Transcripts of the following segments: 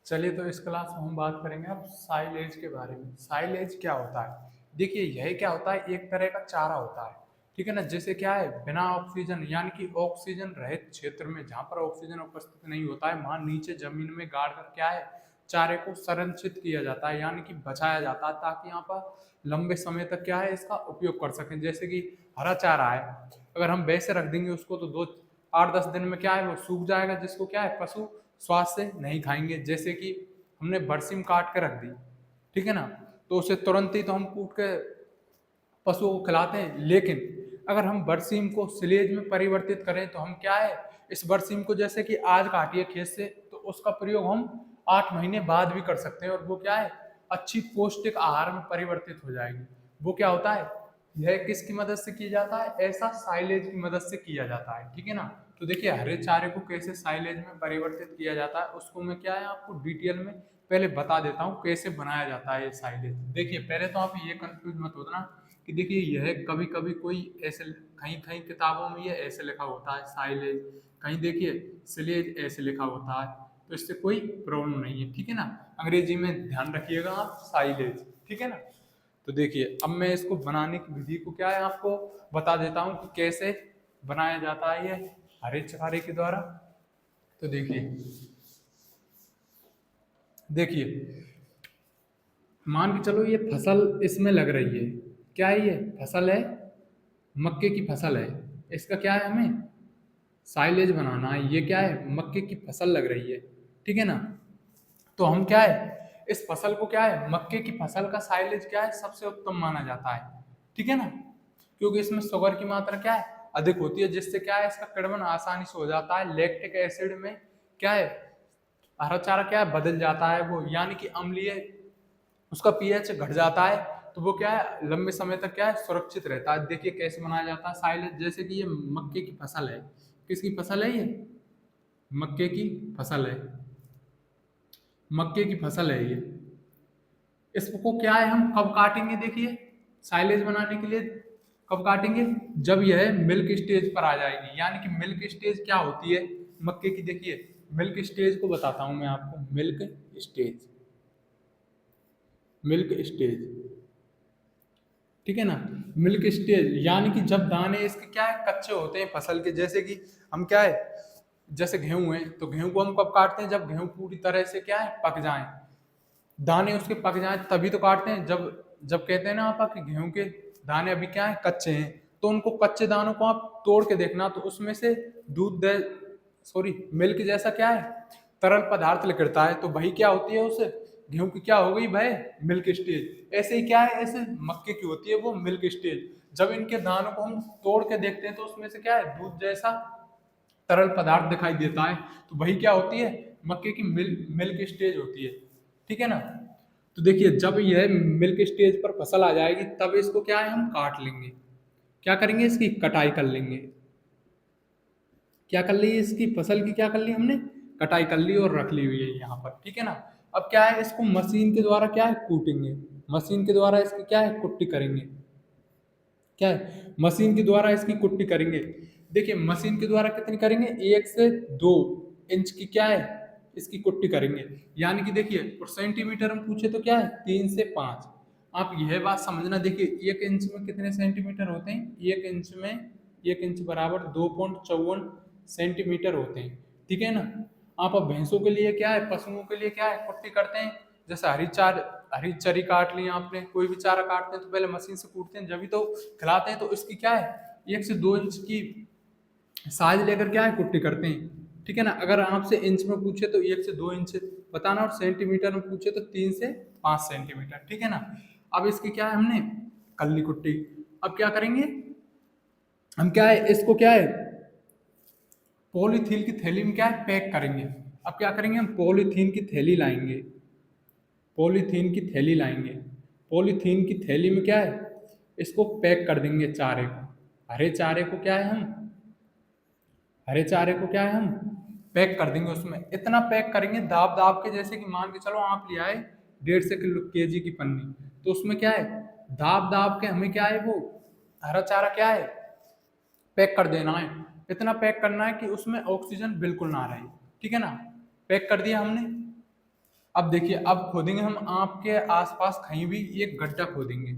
चलिए तो इस क्लास में हम बात करेंगे अब साइलेज के बारे में। साइलेज क्या होता है? देखिए यह क्या होता है, एक तरह का चारा होता है। ठीक है ना। जैसे क्या है, बिना ऑक्सीजन यानी कि ऑक्सीजन रहित क्षेत्र में जहाँ पर ऑक्सीजन उपस्थित नहीं होता है वहाँ नीचे जमीन में गाड़ कर क्या है, चारे को संरक्षित किया जाता है यानी कि बचाया जाता है, ताकि यहाँ पर लंबे समय तक क्या है इसका उपयोग कर सकें। जैसे कि हरा चारा है, अगर हम वैसे रख देंगे उसको तो 2 8 10 दिन में क्या है वो सूख जाएगा, जिसको क्या है पशु स्वाद से नहीं खाएंगे। जैसे कि हमने बरसीम काट के रख दी, ठीक है ना, तो उसे तुरंत ही तो हम कूट के पशुओं को खिलाते हैं। लेकिन अगर हम बरसीम को सिलेज में परिवर्तित करें तो हम क्या है, इस बरसीम को जैसे कि आज काटिए खेत से तो उसका प्रयोग हम 8 महीने बाद भी कर सकते हैं, और वो क्या है अच्छी पौष्टिक आहार में परिवर्तित हो जाएगी। वो क्या होता है, यह किसकी मदद से किया जाता है, ऐसा साइलेज की मदद से किया जाता है। ठीक है ना। तो देखिए हरे चारे को कैसे साइलेज में परिवर्तित किया जाता है उसको मैं क्या है आपको डिटेल में पहले बता देता हूँ कैसे बनाया जाता है ये साइलेज। देखिए पहले तो आप ये कंफ्यूज मत होना कि देखिए यह कभी कभी कोई ऐसे कहीं कहीं किताबों में ये ऐसे लिखा होता है साइलेज, कहीं देखिए सिलेज ऐसे लिखा होता है, तो इससे कोई प्रॉब्लम नहीं है। ठीक है ना। अंग्रेजी में ध्यान रखिएगा आप साइलेज। ठीक है ना। तो देखिए अब मैं इसको बनाने की विधि को क्या है आपको बता देता हूँ कि कैसे बनाया जाता है ये हरे चारे के द्वारा। तो देखिए देखिए मान के चलो ये फसल इसमें लग रही है। क्या है, ये फसल है, मक्के की फसल है। इसका क्या है, हमें साइलेज बनाना है। ये क्या है, मक्के की फसल लग रही है। ठीक है ना। तो हम क्या है इस फसल को क्या है, मक्के की फसल का साइलेज क्या है सबसे उत्तम माना जाता है। ठीक है ना। क्योंकि इसमें शुगर की मात्रा क्या है अधिक होती है, जिससे क्या है इसका किण्वन आसानी से हो जाता है। लैक्टिक एसिड में क्या है हरा चारा क्या है बदल जाता है वो, यानी कि अम्लीय उसका पीएच घट जाता है। तो वो क्या है लंबे समय तक क्या है सुरक्षित रहता है। देखिए कैसे बनाया जाता है साइलेज। जैसे कि ये मक्के की फसल है, किसकी फसल है ये, मक्के की फसल है, मक्के की फसल है ये। इसको क्या है हम कब काटेंगे, देखिए साइलेज बनाने के लिए कब काटेंगे, जब यह मिल्क स्टेज पर आ जाएगी। यानी कि मिल्क स्टेज क्या होती है मक्के की, देखिए मिल्क स्टेज को बताता हूं मैं आपको। मिल्क स्टेज, मिल्क स्टेज, ठीक है ना। मिल्क स्टेज यानी कि जब दाने इसके क्या है कच्चे होते हैं फसल के। जैसे कि हम क्या है, जैसे गेहूं है तो गेहूं को हम कब काटते हैं, जब गेहूं पूरी तरह से क्या है पक जाए, दाने उसके पक जाए तभी तो काटते हैं। जब जब कहते हैं ना आप कि गेहूं के दाने अभी क्या है कच्चे हैं, तो उनको कच्चे दानों को आप तोड़ के देखना तो उसमें से दूध दे सॉरी मिल्क जैसा क्या है तरल पदार्थ निकलता है। तो वही क्या होती है उस गेहूं की क्या हो गई भाई, मिल्क स्टेज। ऐसे ही क्या है, ऐसे मक्के की होती है वो मिल्क स्टेज। जब इनके दानों को हम तोड़ के देखते हैं तो उसमें से क्या है दूध जैसा तरल पदार्थ दिखाई देता है। तो वही क्या होती है मक्के की मिल्क स्टेज होती है। ठीक है ना। तो देखिए जब यह मिल्क स्टेज पर फसल आ जाएगी तब इसको क्या है हम काट लेंगे। क्या करेंगे, इसकी कटाई कर लेंगे। क्या कर ली इसकी फसल की, क्या कर ली हमने कटाई कर ली और रख ली हुई है यहाँ पर। ठीक है ना। अब क्या है इसको मशीन के द्वारा क्या है कूटेंगे, मशीन के द्वारा इसकी क्या है कुट्टी करेंगे। क्या है मशीन के द्वारा इसकी कुट्टी करेंगे। देखिए मशीन के द्वारा कितनी करेंगे, 1 से 2 इंच की क्या है इसकी कुट्टी करेंगे। यानी कि देखिए और सेंटीमीटर में पूछे तो क्या है 3 से 5। आप यह बात समझना, देखिए 1 इंच में कितने सेंटीमीटर होते हैं, 1 इंच में 1 इंच बराबर 2.54 सेंटीमीटर होते हैं। ठीक है ना। आप अब भैंसों के लिए क्या है, पशुओं के लिए क्या है कुट्टी करते हैं। जैसे हरी चरी काट ली आपने, कोई भी चारा काटते हैं तो पहले मशीन से कूटते हैं जब भी तो खिलाते हैं। तो इसकी क्या है 1 से 2 इंच की साइज लेकर क्या है कुट्टी करते हैं। ठीक है ना। अगर आपसे इंच में पूछे तो 1 से 2 इंच बताना, और सेंटीमीटर में पूछे तो 3 से 5 सेंटीमीटर। ठीक है ना। अब इसकी क्या है हमने कर ली कुट्टी। अब क्या करेंगे हम, क्या है इसको क्या है पॉलीथीन की थैली में क्या है पैक करेंगे। अब क्या करेंगे हम पॉलीथीन की थैली लाएंगे, पॉलीथीन की थैली लाएंगे। पॉलीथीन की थैली में क्या है इसको पैक कर देंगे चारे को। हरे चारे को क्या है हम हरे चारे को क्या है हम पैक कर देंगे उसमें। इतना पैक करेंगे दाब दाब के, जैसे कि मान के चलो आप ले आए 150 किलो केजी की पन्नी, तो उसमें क्या है दाब दाब के हमें क्या है वो हरा चारा क्या है पैक कर देना है। इतना पैक करना है कि उसमें ऑक्सीजन बिल्कुल ना रहे। ठीक है ना। पैक कर दिया हमने। अब देखिए, अब खोदेंगे हम आपके आसपास कहीं भी एक गड्ढा खोदेंगे,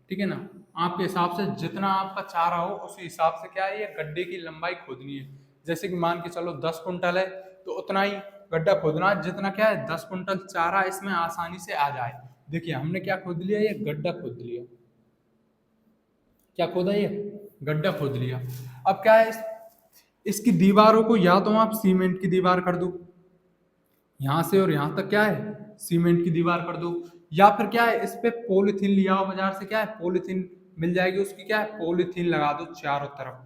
ठीक है ना। आपके हिसाब से जितना आपका चारा हो उसी हिसाब से क्या है, ये गड्ढे की लंबाई खोदनी है। जैसे कि मान के चलो 10 कुंटल है तो उतना ही गड्ढा खोदना है जितना क्या है 10 कुंटल चारा इसमें आसानी से आ जाए। देखिए हमने क्या खोद लिया, ये गड्ढा खोद लिया। क्या खोदा, ये गड्ढा खोद लिया। अब क्या है इसकी दीवारों को या तो आप सीमेंट की दीवार कर दो, यहां से और यहां तक क्या है सीमेंट की दीवार कर दो, या फिर क्या है इस पे पॉलीथीन लिया हो बाजार से, क्या है पॉलीथीन मिल जाएगी, उसकी क्या है पॉलीथीन लगा दो चारों तरफ।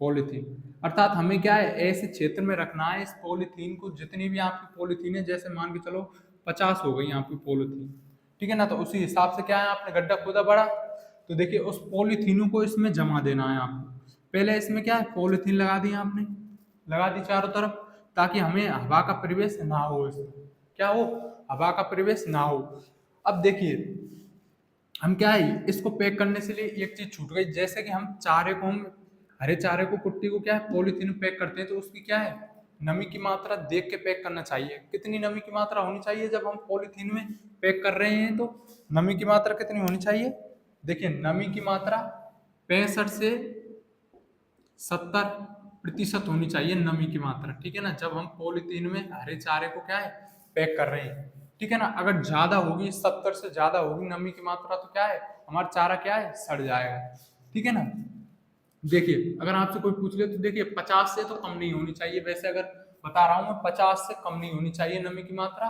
पॉलीथीन अर्थात हमें क्या है ऐसे क्षेत्र में रखना है इस पॉलीथीन को, जितनी भी आपकी पॉलीथीन है, जैसे मान के चलो 50 हो गई आपकी पॉलीथीन, ठीक है ना। तो उसी हिसाब से क्या है आपने गड्ढा खोदा बड़ा, तो देखिए उस पॉलीथीनों को इसमें जमा देना है आपको। पहले इसमें क्या है पॉलीथीन लगा दी आपने, लगा दी चारों तरफ, ताकि हमें हवा का प्रवेश ना हो, इसमें क्या हो हवा का प्रवेश ना हो। अब देखिए हम क्या है इसको पैक करने से लिए एक चीज छूट गई, जैसे कि हम चारे को, हम हरे चारे को, कुट्टी को क्या है पॉलीथीन में पैक करते हैं, तो उसकी क्या है नमी की मात्रा देख के पैक करना चाहिए। कितनी नमी की मात्रा होनी चाहिए जब हम पॉलीथीन में पैक कर रहे हैं, तो नमी की मात्रा कितनी होनी चाहिए। देखिए नमी की मात्रा 65 से 70% होनी चाहिए नमी की मात्रा, ठीक है ना, जब हम पॉलीथीन में हरे चारे को क्या है पैक कर रहे हैं, ठीक है ना। अगर ज्यादा होगी 70 से ज्यादा होगी नमी की मात्रा, तो क्या है हमारा चारा क्या है सड़ जाएगा, ठीक है ना। देखिए अगर आपसे कोई पूछ ले तो देखिए 50 से तो कम नहीं होनी चाहिए, वैसे अगर बता रहा हूँ मैं 50 से कम नहीं होनी चाहिए नमी की मात्रा,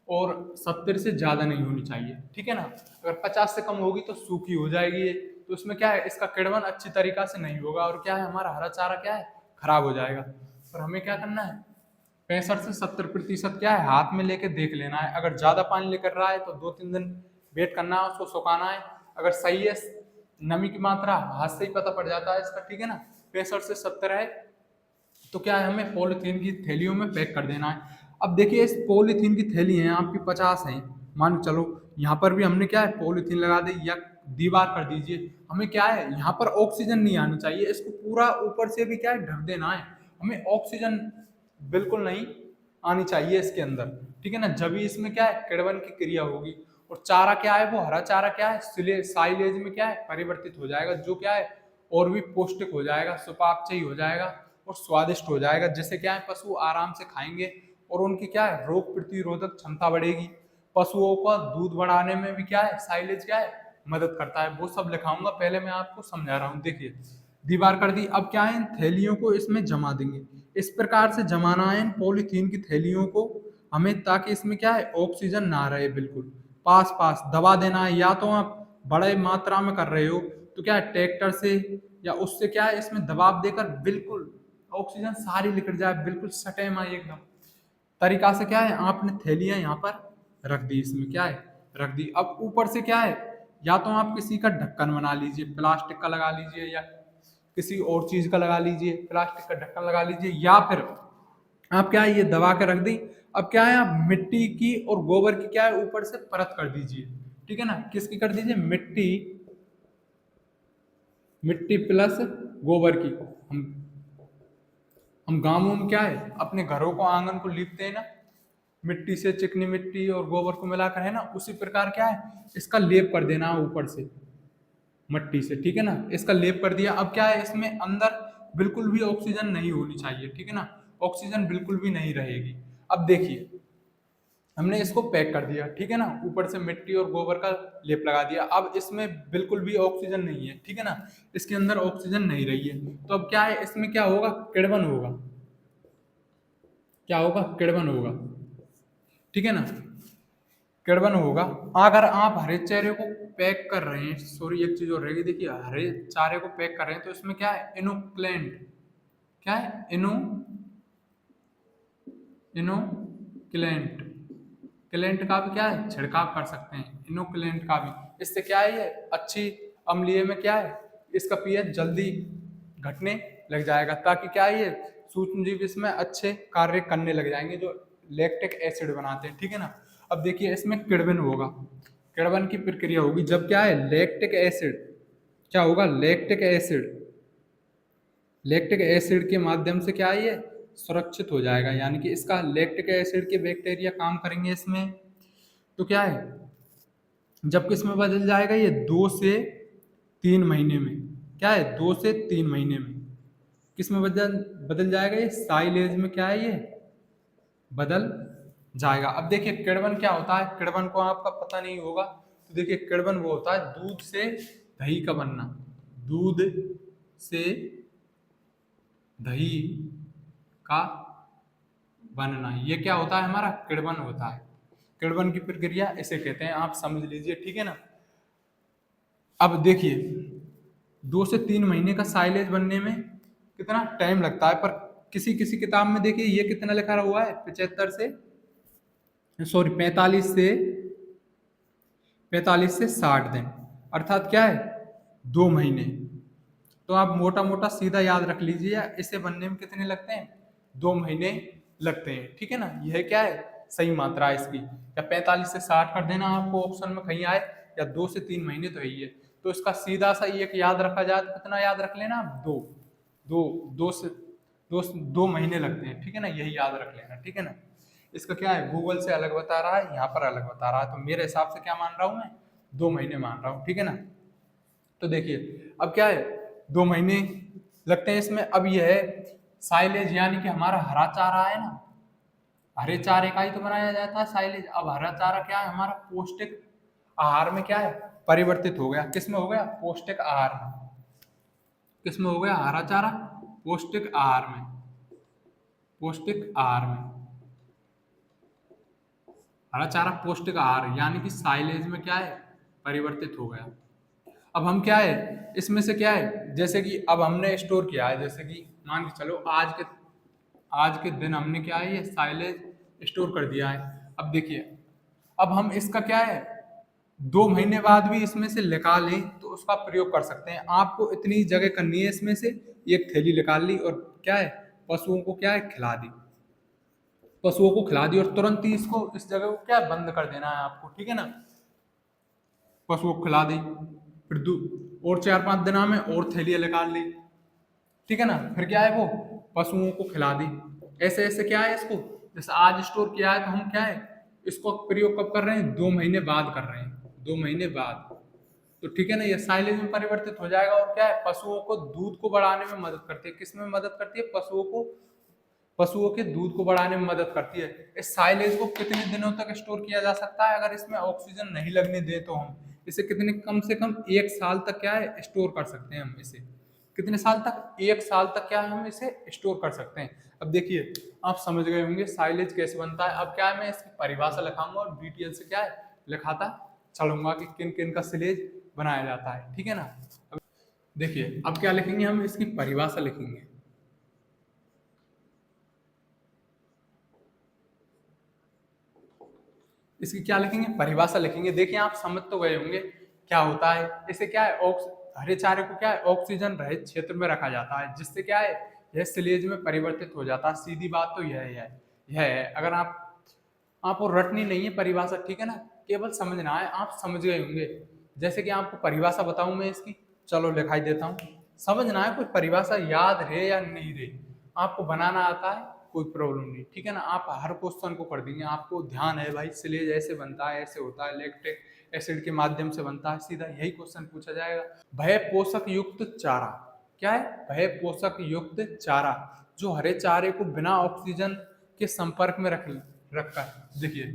और 70 से ज्यादा नहीं होनी चाहिए, ठीक है ना। अगर 50 से कम होगी तो सूखी हो जाएगी ये, तो उसमें क्या है इसका किण्वन अच्छी तरीका से नहीं होगा, और क्या है हमारा हरा चारा क्या है खराब हो जाएगा। और हमें क्या करना है 65 से 70% क्या है हाथ में लेके देख लेना है। अगर ज्यादा पानी लेकर रहा है तो 2-3 दिन वेट करना है, उसको सुखाना है। अगर सही है नमी की मात्रा हाथ से ही पता पड़ जाता है इसका, ठीक है ना, 65 से 70 है, तो क्या है हमें पॉलीथीन की थैलियों में पैक कर देना है। अब देखिए इस पॉलीथीन की थैली है आपकी 50 है, मान के चलो यहाँ पर भी हमने क्या है पॉलीथीन लगा दी या दीवार कर दीजिए। हमें क्या है यहाँ पर ऑक्सीजन नहीं आनी चाहिए, इसको पूरा ऊपर से भी क्या है ढक देना है। हमें ऑक्सीजन बिल्कुल नहीं आनी चाहिए इसके अंदर, ठीक है ना, जब भी इसमें क्या है किण्वन की क्रिया होगी। और चारा क्या है वो हरा चारा क्या है साइलेज में क्या है परिवर्तित हो जाएगा, जो क्या है और भी पौष्टिक हो जाएगा, सुपाच्यही हो जाएगा और स्वादिष्ट हो जाएगा, जिससे क्या है पशु आराम से खाएंगे और उनकी क्या है रोग प्रतिरोधक क्षमता बढ़ेगी। पशुओं का दूध बढ़ाने में भी क्या है साइलेज क्या है मदद करता है, वो सब लिखाऊंगा, पहले मैं आपको समझा रहा हूँ। देखिए दीवार कर दी, अब क्या है इन थैलियों को इसमें जमा देंगे। इस प्रकार से जमाना है इन पॉलीथीन की थैलियों को हमें, ताकि इसमें क्या है ऑक्सीजन ना रहे, बिल्कुल पास पास दबा देना है। या तो आप बड़े मात्रा में कर रहे हो तो क्या है ट्रैक्टर से या उससे क्या है इसमें दबाव देकर बिल्कुल ऑक्सीजन सारी निकल जाए, बिल्कुल सटे माई एकदम तरीका से क्या है आपने थैलियां यहाँ पर रख दी, इसमें क्या है रख दी। अब ऊपर से क्या है या तो आप किसी का ढक्कन बना लीजिए, प्लास्टिक का लगा लीजिए या किसी और चीज का लगा लीजिए, प्लास्टिक का ढक्कन लगा लीजिए, या फिर आप क्या है ये दबा के रख दी। अब क्या है आप मिट्टी की और गोबर की क्या है ऊपर से परत कर दीजिए, ठीक है ना, किसकी कर दीजिए मिट्टी, मिट्टी प्लस गोबर की। हम गांवों में क्या है अपने घरों को आंगन को लीपते हैं ना मिट्टी से, चिकनी मिट्टी और गोबर को मिलाकर, है ना, उसी प्रकार क्या है इसका लेप कर देना ऊपर से मट्टी से, ठीक है ना, इसका लेप कर दिया। अब क्या है इसमें अंदर बिल्कुल भी ऑक्सीजन नहीं होनी चाहिए, ठीक है ना, ऑक्सीजन बिल्कुल भी नहीं रहेगी। अब देखिए हमने इसको पैक कर दिया, ठीक है ना, ऊपर से मिट्टी और गोबर का लेप लगा दिया। अब इसमें बिल्कुल भी ऑक्सीजन नहीं है, ठीक है ना, इसके अंदर ऑक्सीजन नहीं रही है, तो अब क्या है इसमें क्या होगा किण्वन होगा, क्या होगा किण्वन होगा, ठीक है ना, किण्वन होगा। अगर आप हरे चारे को पैक कर रहे हैं, सॉरी एक चीज और रहेगी, देखिए हरे चारे को पैक कर रहे हैं तो इसमें क्या है इनोक्लेंट, क्या है इनोक्लेंट, क्लेंट का भी क्या है छिड़काव कर सकते हैं, इनोक्लेंट का भी। इससे क्या है ये अच्छी अम्लीय में क्या है इसका पीएच जल्दी घटने लग जाएगा, ताकि क्या है ये सूक्ष्म जीव इसमें अच्छे कार्य करने लग जाएंगे जो लैक्टिक एसिड बनाते हैं, ठीक है ना। अब देखिए इसमें किण्वन होगा, किण्वन की प्रक्रिया होगी जब क्या है लैक्टिक एसिड, क्या होगा लैक्टिक एसिड, लैक्टिक एसिड के माध्यम से क्या है ये सुरक्षित हो जाएगा, यानी कि इसका लैक्टिक एसिड के बैक्टीरिया काम करेंगे इसमें। तो क्या है, जब किस में बदल जाएगा ये 2 से 3 महीने में, क्या है 2 से 3 महीने में किस में बदल बदल जाएगा, ये साइलेज में क्या है ये बदल जाएगा। अब देखिए किण्वन क्या होता है, किण्वन को आपका पता नहीं होगा, तो देखिए किण्वन वो होता है दूध से दही का बनना, दूध से दही का बनना, ये क्या होता है हमारा किण्वन होता है। किण्वन की प्रक्रिया इसे कहते हैं, आप समझ लीजिए, ठीक है ना। अब देखिए 2 से 3 महीने का साइलेज बनने में कितना टाइम लगता है, पर किसी किसी किताब में देखिए ये कितना लिखा हुआ है 45 से 60 दिन, अर्थात क्या है 2 महीने। तो आप मोटा मोटा सीधा याद रख लीजिए इसे बनने में कितने लगते हैं, 2 महीने लगते हैं, ठीक है ना। यह क्या है सही मात्रा है इसकी, या 45 से 60 कर देना आपको ऑप्शन में कहीं आए, या 2 से 3 महीने तो है ही है। तो इसका सीधा सा एक याद रखा जाए तो कितना याद रख लेना, दो दो दो से दो 2 महीने लगते हैं, ठीक है ना, यही याद रख लेना, ठीक है ना। इसका क्या है गूगल से अलग बता रहा है, यहाँ पर अलग बता रहा है, तो मेरे हिसाब से क्या मान रहा हूँ मैं, 2 महीने मान रहा हूँ, ठीक है ना। तो देखिए अब क्या है 2 महीने लगते हैं इसमें। अब यह है साइलेज, यानी कि हमारा हरा चारा है ना, हरे चारे का ही तो बनाया जाता है साइलेज। अब हरा चारा क्या है हमारा पौष्टिक आहार में क्या है परिवर्तित हो गया, किस में हो गया पौष्टिक आहार में, किस में हो गया हरा चारा पौष्टिक आहार में, पौष्टिक आहार में, हरा चारा पौष्टिक आहार यानी कि साइलेज में क्या है परिवर्तित हो गया। अब हम क्या है इसमें से क्या है, जैसे कि अब हमने स्टोर किया है, जैसे कि मान के चलो आज के दिन हमने क्या है ये साइलेज स्टोर कर दिया है। अब देखिए अब हम इसका क्या है 2 महीने बाद भी इसमें से निकालें तो उसका प्रयोग कर सकते हैं। आपको इतनी जगह करनी है, इसमें से एक थैली निकाल ली और क्या है पशुओं को क्या है खिला दी, पशुओं को खिला दी और तुरंत ही इसको इस जगह को क्या बंद कर देना है आपको, ठीक है ना। पशुओं को खिला दी, फिर और 4-5 दिन में और थैलियां निकाल ली, ठीक है ना, फिर क्या है वो पशुओं को खिला दी। ऐसे ऐसे क्या है इसको, जैसे आज स्टोर किया है तो हम क्या है इसको प्रयोग कब कर रहे हैं 2 महीने बाद कर रहे हैं, 2 महीने बाद। तो ठीक है ना, ये साइलेज में परिवर्तित हो जाएगा और क्या है पशुओं को दूध को बढ़ाने में मदद करती है, किस में मदद करती है पशुओं के दूध को बढ़ाने में मदद करती है। इस साइलेज को कितने दिनों तक स्टोर किया जा सकता है, अगर इसमें ऑक्सीजन नहीं लगने दे तो हम इसे कितने कम से कम 1 साल तक क्या है स्टोर कर सकते हैं हम इसे, कितने साल तक 1 साल तक क्या है हम इसे स्टोर कर सकते हैं। अब देखिए आप समझ गए होंगे साइलेज कैसे बनता है। अब क्या है मैं इसकी परिभाषा लिखाऊंगा और डिटेल से क्या है लिखाता चलूंगा कि किन किन का सिलेज बनाया जाता है, ठीक है ना। अब देखिए अब क्या लिखेंगे हम इसकी परिभाषा लिखेंगे, इसकी क्या लिखेंगे परिभाषा लिखेंगे। देखिए आप समझ तो गए होंगे क्या होता है, इसे क्या है हरे चारे को क्या है ऑक्सीजन रहित क्षेत्र में रखा जाता है, जिससे क्या है यह सिलेज में परिवर्तित हो जाता है। सीधी बात तो यह है अगर आपको रटनी नहीं है परिभाषा, ठीक है ना, केवल समझना है, आप समझ गए होंगे। जैसे कि आपको परिभाषा बताऊं मैं इसकी, चलो दिखाई देता हूँ, समझना है, कोई परिभाषा याद रहे या नहीं रहे, आपको बनाना आता है कोई प्रॉब्लम नहीं, ठीक है ना। आप हर क्वेश्चन को कर देंगे, आपको ध्यान है भाई सिलेज ऐसे बनता है ऐसे होता है, लैक्टिक एसिड के माध्यम से बनता है, सीधा यही क्वेश्चन पूछा जाएगा। भय पोषक युक्त चारा क्या है, भय पोषक युक्त चारा जो हरे चारे को बिना ऑक्सीजन के संपर्क में रखा है। देखिए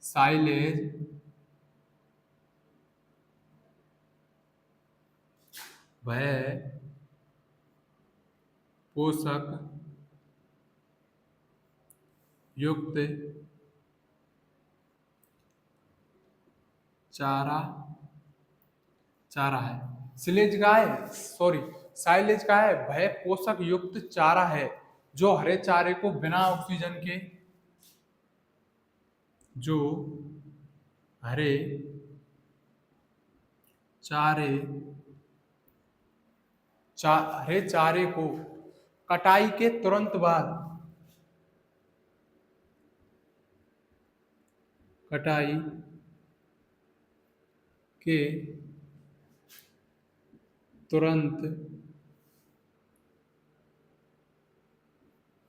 साइलेज भय पोषक युक्त चारा चारा है, सिलेज का है सॉरी साइलेज का है भय पोषक युक्त चारा है जो हरे चारे को बिना ऑक्सीजन के, जो हरे चारे हरे चारे को कटाई के तुरंत बाद, कटाई के तुरंत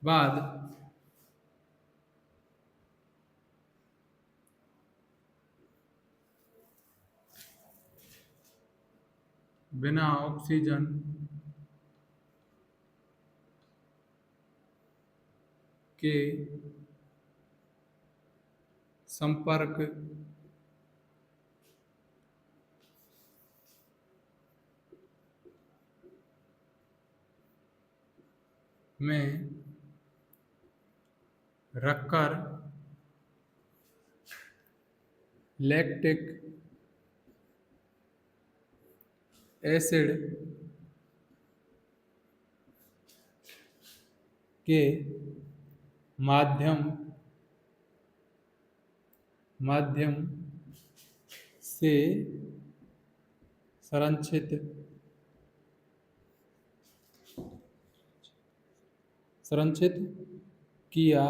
बाद बिना ऑक्सीजन के संपर्क में रखकर लैक्टिक एसिड के माध्यम माध्यम से संरक्षित संरक्षित किया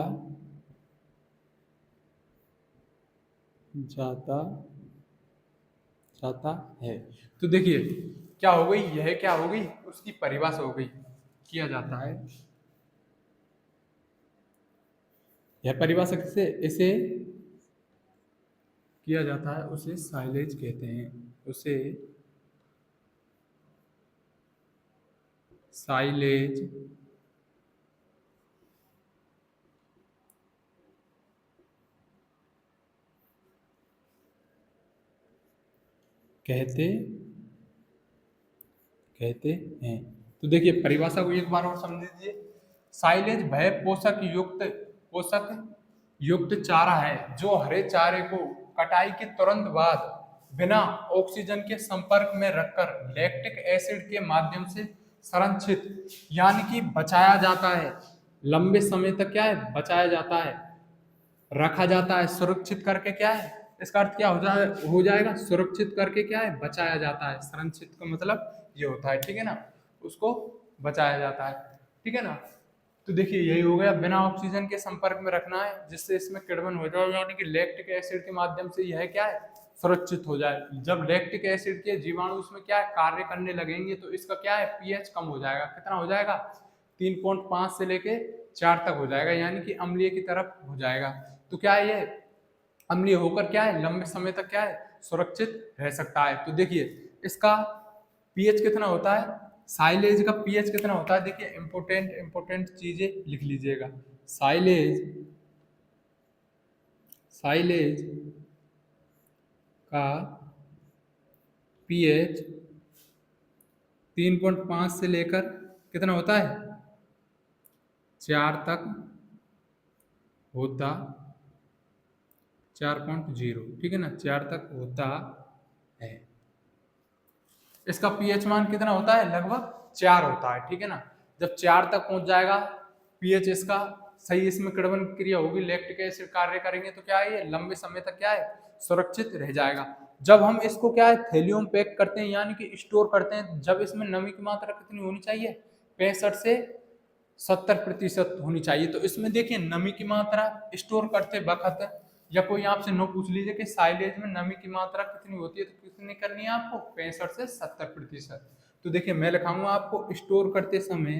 जाता जाता है। तो देखिए क्या हो गई, यह क्या हो गई, उसकी परिभाषा हो गई, किया जाता है। यह परिभाषा किसे, इसे किया जाता है, उसे साइलेज कहते हैं, उसे साइलेज कहते कहते हैं। तो देखिए परिभाषा को एक बार और समझ लीजिए। साइलेज वह पोषक युक्त चारा है जो हरे चारे को कटाई के तुरंत बाद बिना ऑक्सीजन के संपर्क में रखकर लैक्टिक एसिड के माध्यम से संरक्षित यानी कि बचाया जाता है, लंबे समय तक क्या है बचाया जाता है, रखा जाता है, सुरक्षित करके क्या है, इसका अर्थ क्या हो जाएगा, सुरक्षित करके क्या है बचाया जाता है। संरक्षित का मतलब ये होता है, ठीक है ना, उसको बचाया जाता है, ठीक है ना। तो देखिए यही हो गया, बिना ऑक्सीजन के संपर्क में रखना है जिससे इसमें किण्वन हो जाए, यानी कि लैक्टिक एसिड के माध्यम से यह क्या है सुरक्षित हो जाए। जब लैक्टिक एसिड के जीवाणु उसमें क्या है कार्य करने लगेंगे तो इसका क्या है पीएच कम हो जाएगा, कितना हो जाएगा 3.5 से लेके 4 तक हो जाएगा, यानी कि अम्लीय की तरफ हो जाएगा। तो क्या है ये अम्लीय होकर क्या है लंबे समय तक क्या है सुरक्षित रह सकता है। तो देखिए इसका पीएच कितना होता है, साइलेज का पीएच कितना होता है, देखिए इंपोर्टेंट चीजें लिख लीजिएगा। साइलेज साइलेज का पीएच 3.5 से लेकर कितना होता है 4 तक होता, 4.0, ठीक है ना, 4 तक होता है। इसका पीएच मान कितना होता है लगभग 4 होता है, ठीक है ना। जब 4 तक पहुंच जाएगा पीएच इसका सही, इसमें किण्वन क्रिया होगी, लैक्टिक एसिड कार्य करेंगे तो क्या है ये लंबे समय तक क्या है सुरक्षित रह जाएगा। जब हम इसको क्या है थैलियों में पैक करते हैं यानी कि स्टोर करते हैं, जब इसमें नमी की मात्रा कितनी होनी चाहिए 65 से 70% होनी चाहिए। तो इसमें देखिए नमी की मात्रा स्टोर करते वक्त, या कोई आपसे नो पूछ लीजिए कि साइलेज में नमी की मात्रा कितनी होती है, तो कितनी करनी है आपको 65 से 70%। तो देखिए मैं लिखाऊंगा आपको स्टोर करते समय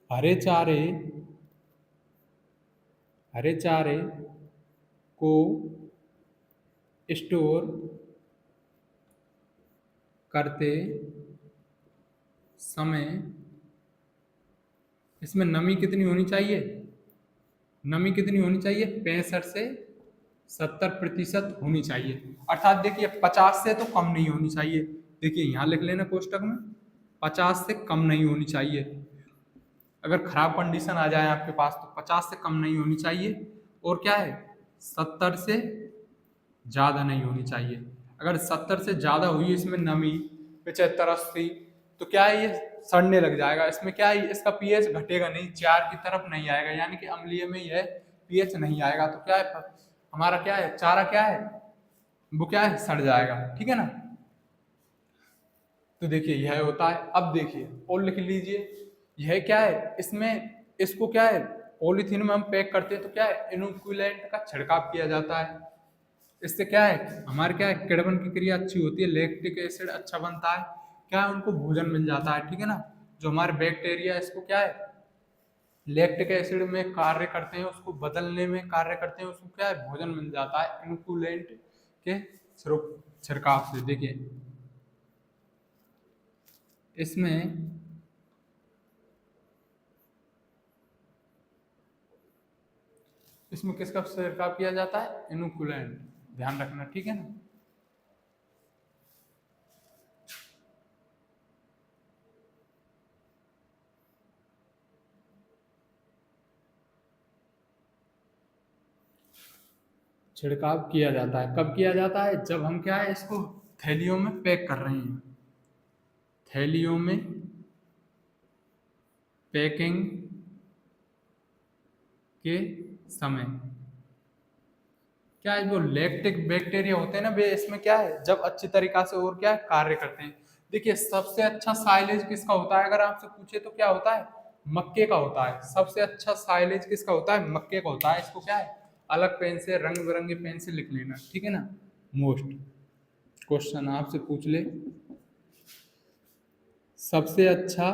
हरे चारे को स्टोर करते समय इसमें नमी कितनी होनी चाहिए, नमी कितनी होनी चाहिए 65 से 70% होनी चाहिए। अर्थात देखिए 50 से तो कम नहीं होनी चाहिए, देखिए यहाँ लिख लेना कोष्टक में 50 से कम नहीं होनी चाहिए। अगर खराब कंडीशन आ जाए आपके पास तो 50 से कम नहीं होनी चाहिए, और क्या है 70 से ज्यादा नहीं होनी चाहिए। अगर 70 से ज्यादा हुई इसमें नमी 75-80 तो क्या है ये सड़ने लग जाएगा, इसमें क्या है इसका पीएच घटेगा नहीं, 4 की तरफ नहीं आएगा, यानी कि अम्लीय में यह पीएच नहीं आएगा। तो क्या है हमारा क्या है चारा क्या है वो क्या है सड़ जाएगा, ठीक है ना। तो देखिए यह होता है। अब देखिए और लिख लीजिए यह क्या है, इसमें इसको क्या है पॉलीथीन में हम पैक करते हैं तो क्या है इनोकुलेंट का छिड़काव किया जाता है। इससे क्या है हमारे क्या है किण्वन की क्रिया अच्छी होती है, लैक्टिक एसिड अच्छा बनता है, क्या है उनको भोजन मिल जाता है, ठीक है ना। जो हमारे बैक्टीरिया इसको क्या है लैक्टिक एसिड में कार्य करते हैं, उसको बदलने में कार्य करते हैं, उसको क्या है भोजन मिल जाता है इनोकुलेंट के छिड़काव से। देखिए इसमें इसमें किसका छिड़काव किया जाता है, इनोकुलेंट, ध्यान रखना, ठीक है ना। छिड़काव किया जाता है, कब किया जाता है, जब हम क्या है इसको थैलियों में पैक कर रहे हैं, थैलियों में पैकिंग के समय क्या है जो लैक्टिक बैक्टीरिया होते हैं ना वे इसमें क्या है जब अच्छी तरीका से और क्या है कार्य करते हैं। देखिए सबसे अच्छा साइलेज किसका होता है, अगर आपसे पूछे तो क्या होता है, मक्के का होता है। सबसे अच्छा साइलेज किसका होता है, मक्के का होता है। इसको क्या है अलग पेन से रंग बिरंगे पेन से लिख लेना, ठीक है ना। मोस्ट क्वेश्चन आपसे पूछ ले, सबसे अच्छा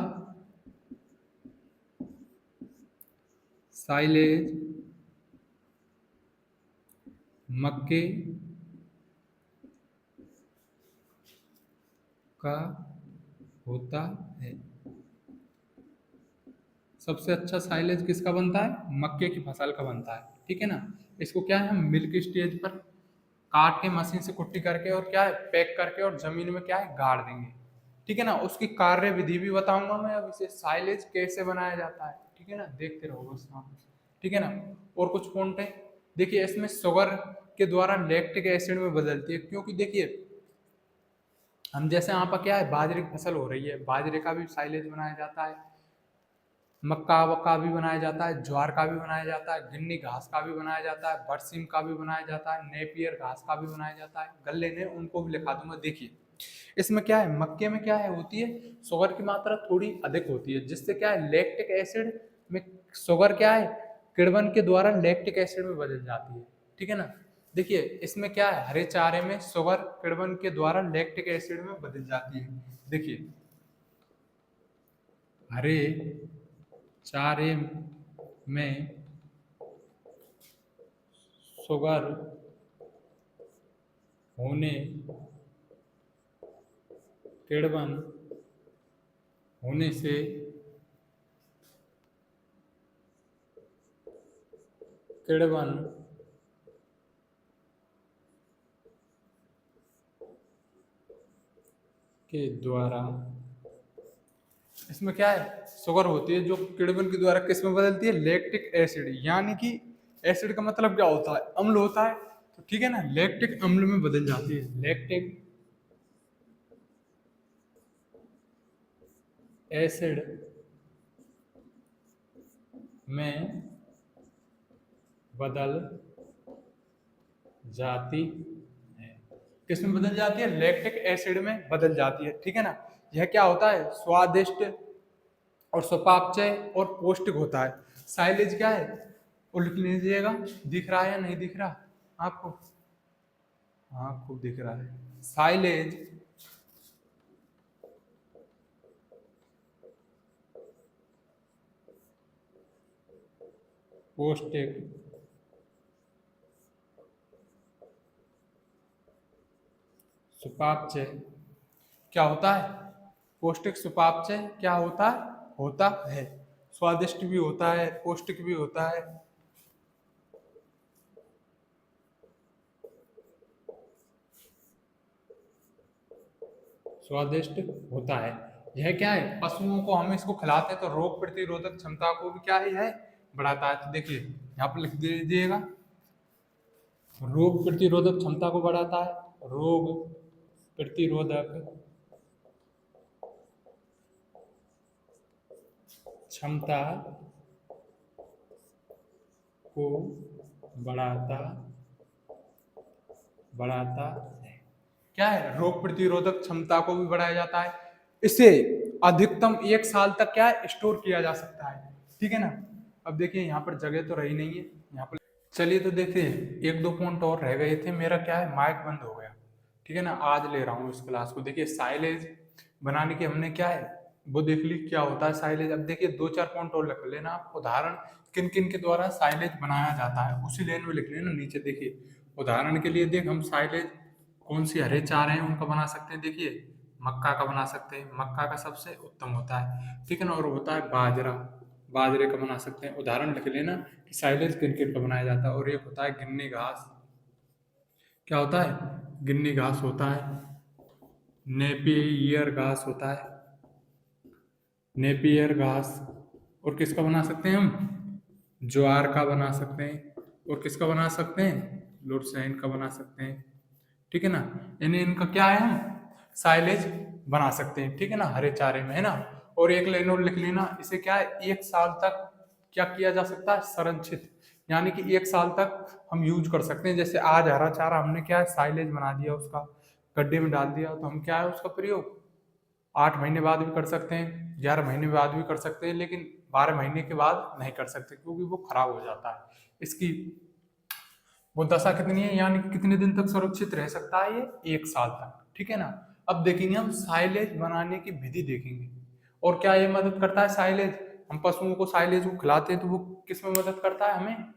साइलेज मक्के का होता है। सबसे अच्छा साइलेज किसका बनता है, मक्के की फसल का बनता है, ठीक है ना। इसको क्या है हम मिल्क स्टेज पर काट के मशीन से कुट्टी करके और क्या है पैक करके और जमीन में क्या है गाड़ देंगे, ठीक है ना। उसकी कार्य विधि भी बताऊंगा मैं, अब इसे साइलेज कैसे बनाया जाता है, ठीक है ना, देखते रहो बस आप, ठीक है ना। और कुछ पॉइंट है, देखिए इसमें शुगर के द्वारा लैक्टिक एसिड में बदलती है, क्योंकि देखिए हम जैसे यहाँ पर क्या है बाजरे की फसल हो रही है, बाजरे का भी साइलेज बनाया जाता है, मक्का वक्का भी बनाया जाता है, ज्वार का भी बनाया जाता है, गिन्नी घास का भी बनाया जाता है, बरसीम का भी बनाया जाता है, नेपियर घास का भी बनाया जाता है। गल्ले ने उनको भी लिखा दूंगा। देखिए इसमें क्या है मक्के में क्या है होती है शुगर की मात्रा थोड़ी अधिक होती है, जिससे क्या है लैक्टिक एसिड में शुगर क्या है किण्वन के द्वारा लैक्टिक एसिड में बदल जाती है, ठीक है ना। देखिए इसमें क्या है हरे चारे में शुगर किण्वन के द्वारा लैक्टिक एसिड में बदल जाती है। देखिए हरे चारे में शुगर होने किण्वन होने से किण्वन के द्वारा इसमें क्या है शुगर होती है जो किण्वन के द्वारा किस में बदलती है लैक्टिक एसिड, यानी कि एसिड का मतलब क्या होता है अम्ल होता है, तो ठीक है ना लैक्टिक अम्ल में बदल जाती है, लैक्टिक एसिड में बदल जाती है। किस में बदल जाती है, लैक्टिक एसिड में बदल जाती है, ठीक है ना। यह क्या होता है स्वादिष्ट और सुपाच्य और पौष्टिक होता है। साइलेज क्या है वो लिख लीजिएगा, दिख रहा है या नहीं दिख रहा आपको, हाँ खूब दिख रहा है। साइलेज पौष्टिक सुपाच्य क्या होता है, पौष्टिक सुपाच्य क्या होता है, स्वादिष्ट भी होता है पौष्टिक भी होता है। स्वादिष्ट होता है। यह क्या है पशुओं को हम इसको खिलाते हैं तो रोग प्रतिरोधक क्षमता को भी क्या है बढ़ाता है। तो देखिए यहाँ पर लिख दीजिएगा रोग प्रतिरोधक क्षमता को बढ़ाता है, रोग प्रतिरोधक क्षमता को बढ़ाता बढ़ाता है। क्या है रोग प्रतिरोधक क्षमता को भी बढ़ाया जाता है, इसे अधिकतम 1 साल तक क्या है स्टोर किया जा सकता है, ठीक है ना। अब देखिए यहाँ पर जगह तो रही नहीं है यहाँ पर, चलिए तो देखते हैं एक दो पॉइंट और रह गए थे, मेरा क्या है माइक बंद हो गया, ठीक है ना। आज ले रहा हूँ इस क्लास को। देखिए साइलेज बनाने की हमने क्या है वो देख ली क्या होता है साइलेज। अब देखिए दो चार पॉइंट और लिख लेना आप, उदाहरण किन किन के द्वारा साइलेज बनाया जाता है उसी लाइन में लिख लेना नीचे। देखिए उदाहरण के लिए देख, हम साइलेज कौन सी हरे चारे हैं उनका बना सकते हैं। देखिए मक्का का बना सकते हैं, मक्का का सबसे उत्तम होता है, ठीक है ना। और होता है बाजरा, बाजरे का बना सकते हैं। उदाहरण लिख लेना कि साइलेज किन किन का बनाया जाता है। और एक होता है गिन्नी घास, क्या होता है, गिन्नी घास होता है। नेपियर घास होता है, नेपियर घास। और किसका बना सकते हैं हम, ज्वार का बना सकते हैं। और किसका बना सकते हैं, लुरसैन का बना सकते हैं, ठीक है ना। इन्हें इनका क्या है, हम साइलेज बना सकते हैं, ठीक है ना, हरे चारे में, है ना। और एक लाइन और लिख लेना, इसे क्या है, एक साल तक क्या किया जा सकता है, संरक्षित, यानी कि एक साल तक हम यूज कर सकते हैं। जैसे आज हरा चारा हमने क्या है, साइलेज बना दिया, उसका गड्ढे में डाल दिया, तो हम क्या है उसका प्रयोग 8 महीने बाद भी कर सकते हैं, 11 महीने बाद भी कर सकते हैं, लेकिन 12 महीने के बाद नहीं कर सकते क्योंकि वो खराब हो जाता है। इसकी वो दशा कितनी है, यानी कि कितने दिन तक सुरक्षित रह सकता है, ये 1 साल तक, ठीक है ना। अब देखेंगे हम साइलेज बनाने की विधि देखेंगे। और क्या ये मदद करता है साइलेज, हम पशुओं को साइलेज को खिलाते हैं तो वो किस में मदद करता है, हमें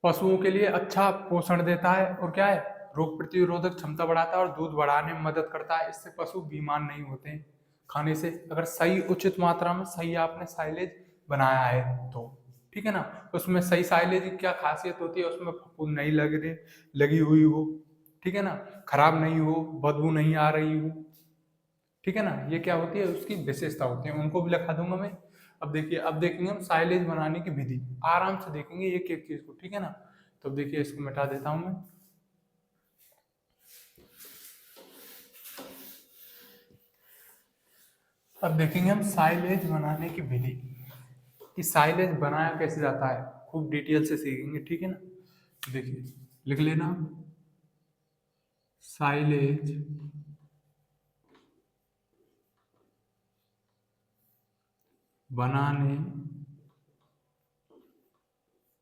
पशुओं के लिए अच्छा पोषण देता है। और क्या है, रोग प्रतिरोधक क्षमता बढ़ाता है और दूध बढ़ाने में मदद करता है। इससे पशु बीमार नहीं होते हैं खाने से, अगर सही उचित मात्रा में सही आपने साइलेज बनाया है तो, ठीक है ना। तो उसमें सही साइलेज की क्या खासियत होती है, उसमें फफूंद नहीं लगी हुई हो, ठीक है ना, खराब नहीं हो, बदबू नहीं आ रही हो, ठीक है ना। ये क्या होती है, उसकी विशेषता होती है, उनको भी लिखा दूंगा मैं। अब देखिए, अब देखेंगे हम साइलेज बनाने की विधि, आराम से देखेंगे एक एक चीज को, ठीक है ना। तो देखिए इसको मिटा देता हूं मैं। अब देखेंगे हम साइलेज बनाने की विधि, कि साइलेज बनाया कैसे जाता है, खूब डिटेल से सीखेंगे, ठीक है ना। देखिए लिख लेना, साइलेज बनाने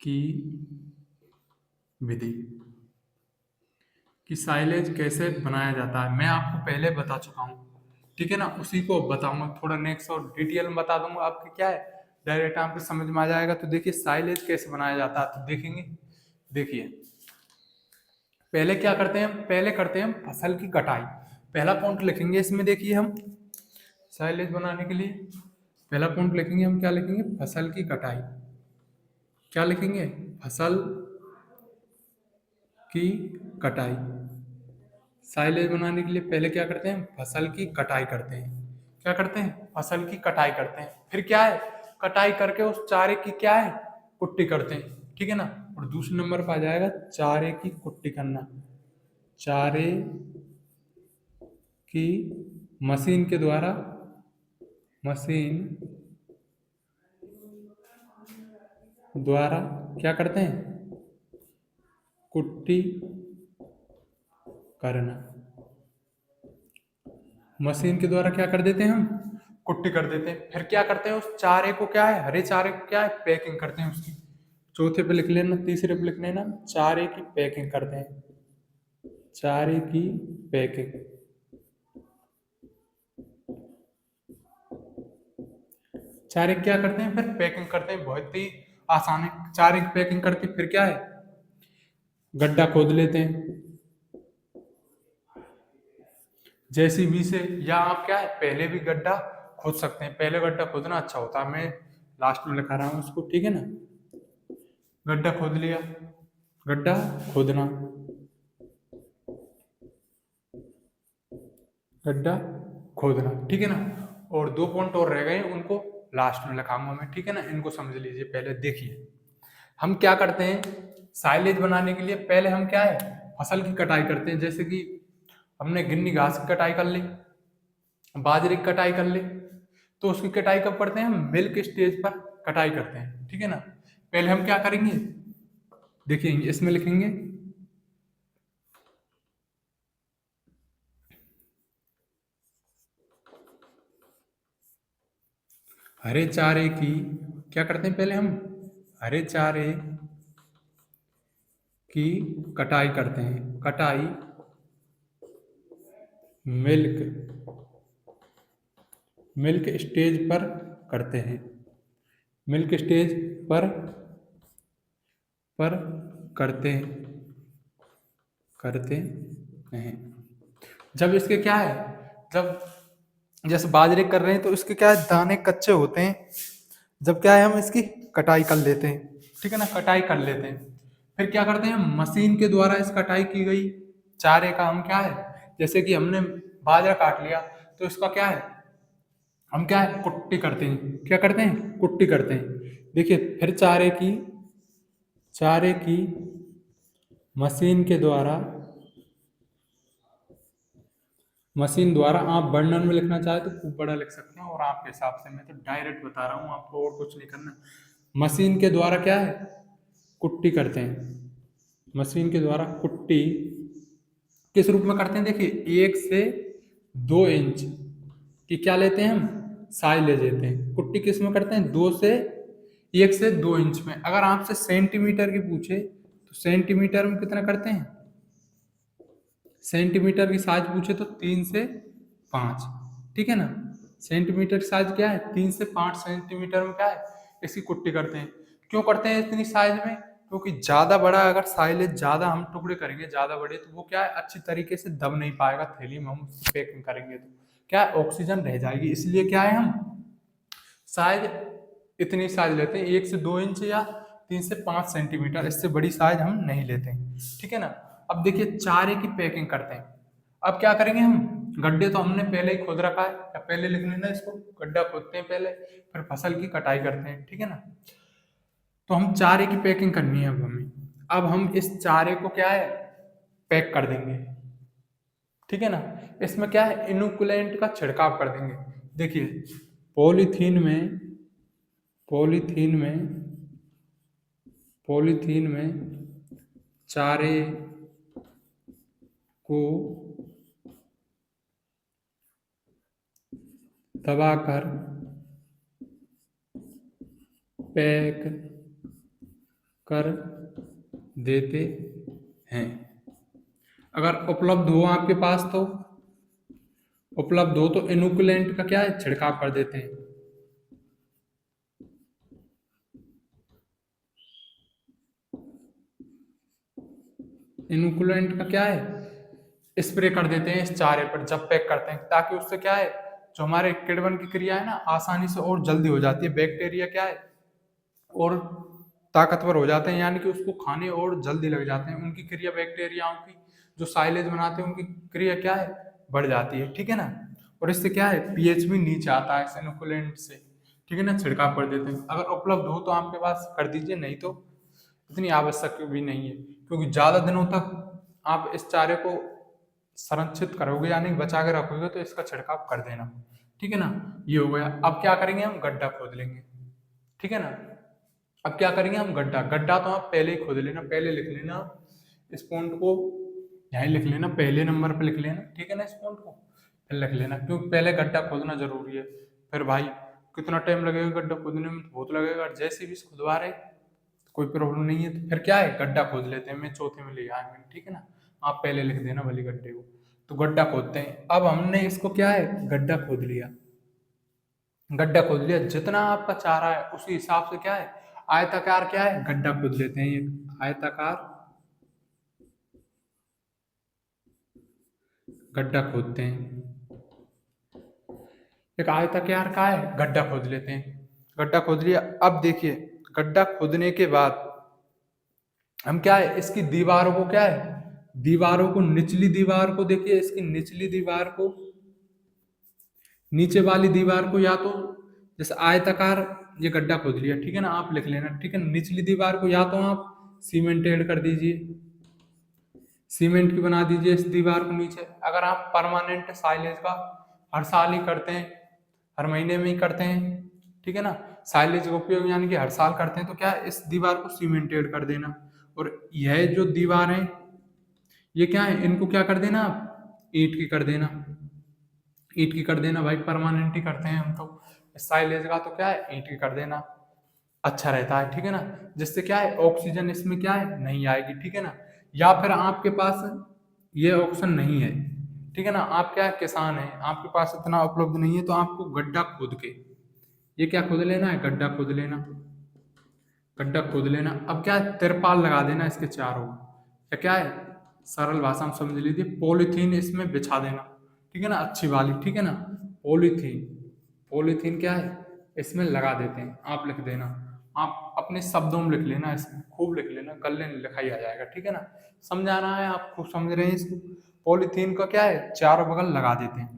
की विधि, कि साइलेज कैसे बनाया जाता है मैं आपको पहले बता चुका हूँ, ठीक है ना। उसी को बताऊंगा थोड़ा नेक्स्ट और डिटेल में बता दूंगा, आपके क्या है डायरेक्ट आपको समझ में आ जाएगा। तो देखिए साइलेज कैसे बनाया जाता है तो देखेंगे। देखिए पहले क्या करते हैं, पहले करते हैं फसल की कटाई, पहला पॉइंट लिखेंगे इसमें। देखिए हम साइलेज बनाने के लिए पहला पॉइंट लिखेंगे, हम क्या लिखेंगे, फसल की कटाई। क्या लिखेंगे, फसल की कटाई। साइलेज बनाने के लिए पहले क्या करते हैं, फसल की कटाई करते हैं। क्या करते हैं, फसल की कटाई करते हैं। फिर क्या है, कटाई करके उस चारे की क्या है, कुट्टी करते हैं, ठीक है ना। और दूसरे नंबर पर आ जाएगा चारे की कुट्टी करना, चारे की मशीन के द्वारा, मशीन द्वारा क्या करते हैं, कुट्टी करना। मशीन के द्वारा क्या कर देते हैं, हम कुट्टी कर देते हैं। फिर क्या करते हैं, उस चारे को क्या है, हरे चारे को क्या है, पैकिंग करते हैं उसकी। चौथे पे लिख लेना, तीसरे पे लिख लेना, चारे की पैकिंग करते हैं, चारे की पैकिंग। चारे क्या करते हैं, फिर पैकिंग करते हैं, बहुत ही आसान है। चारे की पैकिंग करके फिर क्या है, गड्ढा खोद लेते हैं जेसीबी से, या आप क्या है पहले भी गड्ढा खोद सकते हैं। पहले गड्ढा खोदना अच्छा होता है, मैं लास्ट में लिखा रहा हूँ उसको, ठीक है ना। गड्ढा खोद लिया, गड्ढा खोदना, गड्ढा खोदना, ठीक है ना। और दो पॉइंट और रह गए, उनको लास्ट में लिखाऊंगा मैं, ठीक है ना। इनको समझ लीजिए पहले। देखिए हम क्या करते हैं, साइलेज बनाने के लिए पहले हम क्या है, फसल की कटाई करते हैं। जैसे कि हमने गिन्नी घास की कटाई कर ली, बाजरे की कटाई कर ली, तो उसकी कटाई कब करते हैं, हम मिल्क स्टेज पर कटाई करते हैं, ठीक है ना। पहले हम क्या करेंगे, देखिए इसमें लिखेंगे, हरे चारे की, क्या करते हैं पहले हम, हरे चारे की कटाई करते हैं, कटाई मिल्क मिल्क स्टेज पर करते हैं, मिल्क स्टेज पर करते करते हैं। जब इसके क्या है, जब जैसे बाजरे कर रहे हैं तो इसके क्या है, दाने कच्चे होते हैं, जब क्या है हम इसकी कटाई कर लेते हैं, ठीक है ना, कटाई कर लेते हैं। फिर क्या करते हैं, मशीन के द्वारा इस कटाई की गई चारे का हम क्या है, जैसे कि हमने बाजरा काट लिया तो इसका क्या है, हम क्या है कुट्टी करते हैं, क्या करते हैं, कुट्टी करते हैं। देखिए फिर चारे की मशीन के द्वारा, मशीन द्वारा, आप वर्णन में लिखना चाहे तो खूब बड़ा लिख सकते हैं, और आपके हिसाब से, मैं तो डायरेक्ट बता रहा हूँ आपको, और कुछ नहीं करना। मशीन के द्वारा क्या है, कुट्टी करते हैं, मशीन के द्वारा कुट्टी किस रूप में करते हैं, देखिए 1 से 2 इंच की क्या लेते हैं हम, साइज ले लेते हैं। कुट्टी किस में करते हैं, 1 से 2 इंच में। अगर आपसे सेंटीमीटर की पूछे तो सेंटीमीटर में कितना करते हैं, सेंटीमीटर की साइज पूछे तो 3 से 5, ठीक है ना। सेंटीमीटर की साइज क्या है, 3 से 5 सेंटीमीटर में क्या है इसकी कुट्टी करते हैं। क्यों करते हैं इतनी साइज में, क्योंकि ज्यादा बड़ा अगर साइलेज ज्यादा हम टुकड़े करेंगे ज्यादा बड़े, तो वो क्या है अच्छी तरीके से दब नहीं पाएगा थैली में, हम पैकिंग करेंगे तो क्या है ऑक्सीजन रह जाएगी। इसलिए क्या है हम साइज इतनी साइज लेते हैं, 1 से 2 इंच या 3 से 5 सेंटीमीटर, इससे बड़ी साइज हम नहीं लेते हैं, ठीक है ना। अब देखिए चारे की पैकिंग करते हैं। अब क्या करेंगे हम, गड्ढे तो हमने पहले ही खोद रखा है, या पहले लिख लेना इसको, गड्ढा खोदते हैं पहले, फिर फसल की कटाई करते हैं, ठीक है ना। तो हम चारे की पैकिंग करनी है अब हमें। अब हम इस चारे को क्या है पैक कर देंगे, ठीक है ना। इसमें क्या है इनोकुलेंट का छिड़काव कर देंगे। देखिए पॉलीथीन में पॉलीथीन में पॉलीथीन में चारे को दबाकर पैक कर देते हैं। अगर उपलब्ध हो आपके पास तो, उपलब्ध हो तो इनोकुलेंट का क्या है छिड़काव कर देते हैं। इनोकुलेंट का क्या है स्प्रे कर देते हैं इस चारे पर जब पैक करते हैं, ताकि उससे क्या है जो हमारे किण्वन की क्रिया है ना आसानी से और जल्दी हो जाती है। बैक्टीरिया क्या है और ताकतवर हो जाते हैं, यानी कि उसको खाने और जल्दी लग जाते हैं। उनकी क्रिया, बैक्टीरियाओं की जो साइलेज बनाते हैं उनकी क्रिया क्या है बढ़ जाती है, ठीक है ना। और इससे क्या है पीएच भी नीचे आता है इस इनोकुलेंट से, ठीक है ना, छिड़काव कर देते हैं। अगर उपलब्ध हो तो आपके पास कर दीजिए, नहीं तो इतनी आवश्यक भी नहीं है, क्योंकि ज्यादा दिनों तक आप इस चारे को संरक्षित करोगे यानी बचा के रखोगे तो इसका छिड़काव कर देना, ठीक है ना। ये हो गया। अब क्या करेंगे हम गड्ढा खोद लेंगे, ठीक है ना। अब क्या करेंगे हम गड्ढा, गड्ढा तो आप पहले ही खोद लेना, पहले लिख लेना इस पॉइंट को, यहीं लिख लेना पहले नंबर पे लिख लेना, ठीक है ना, इस पॉइंट को फिर लिख लेना, क्योंकि पहले गड्ढा खोदना जरूरी है। फिर भाई कितना टाइम लगेगा गड्ढा खोदने में, बहुत लगेगा। जैसे भी खुदवा रहे कोई प्रॉब्लम नहीं है, तो फिर क्या है गड्ढा खोद लेते हैं। मैं चौथे में ले आया मैंने, ठीक है ना, आप पहले लिख देना भले गड्ढे को। तो गड्ढा खोदते हैं। अब हमने इसको क्या है गड्ढा खोद लिया, गड्ढा खोद लिया, जितना आपका चारा है उसी हिसाब से क्या है आयताकार क्या है गड्ढा खोद लेते हैं। एक आयताकार गड्ढा खोदते हैं, एक आयताकार का है गड्ढा खोद लेते हैं। गड्ढा खोद लिया। अब देखिए गड्ढा खोदने के बाद हम क्या है इसकी दीवारों को क्या है, दीवारों को, निचली दीवार को, देखिए इसकी निचली दीवार को, नीचे वाली दीवार को, या तो जैसे आयताकार ये गड्ढा खोद लिया, ठीक है ना, आप लिख लेना, ठीक है। निचली दीवार को या तो आप सीमेंटेड कर दीजिए, सीमेंट की बना दीजिए इस दीवार को नीचे। अगर आप परमानेंट साइलेज का हर साल ही करते हैं, हर महीने में ही करते हैं, ठीक है ना, साइलेज का उपयोग यानी कि हर साल करते हैं, तो क्या है इस दीवार को सीमेंटेड कर देना। और यह जो दीवार है ये क्या है इनको क्या कर देना आप ईंट की कर देना, ईंट की कर देना भाई, परमानेंट ही करते हैं हम तो। साइलेज का तो क्या है ईंट की कर देना अच्छा रहता है, ठीक है ना, जिससे क्या है ऑक्सीजन इसमें क्या है नहीं आएगी, ठीक है ना। या फिर आपके पास ये ऑप्शन नहीं है, ठीक है ना। आप क्या किसान हैं, आपके पास इतना उपलब्ध नहीं है, तो आपको गड्ढा खोद के, ये क्या खोद लेना है, गड्ढा खोद लेना, गड्ढा खोद लेना। अब क्या है, तिरपाल लगा देना इसके चारों, या क्या है, सरल भाषा में समझ लीजिए, पॉलीथीन इसमें बिछा देना, ठीक है ना, अच्छी वाली, ठीक है ना। पॉलीथीन, पॉलीथीन क्या है, इसमें लगा देते हैं। आप लिख देना, आप अपने शब्दों में लिख लेना, इसमें खूब लिख लेना, कल लिखा ही आ जाएगा, ठीक है ना। समझाना है, आप खूब समझ रहे हैं इसको। पॉलीथीन का क्या है, चारों बगल लगा देते हैं,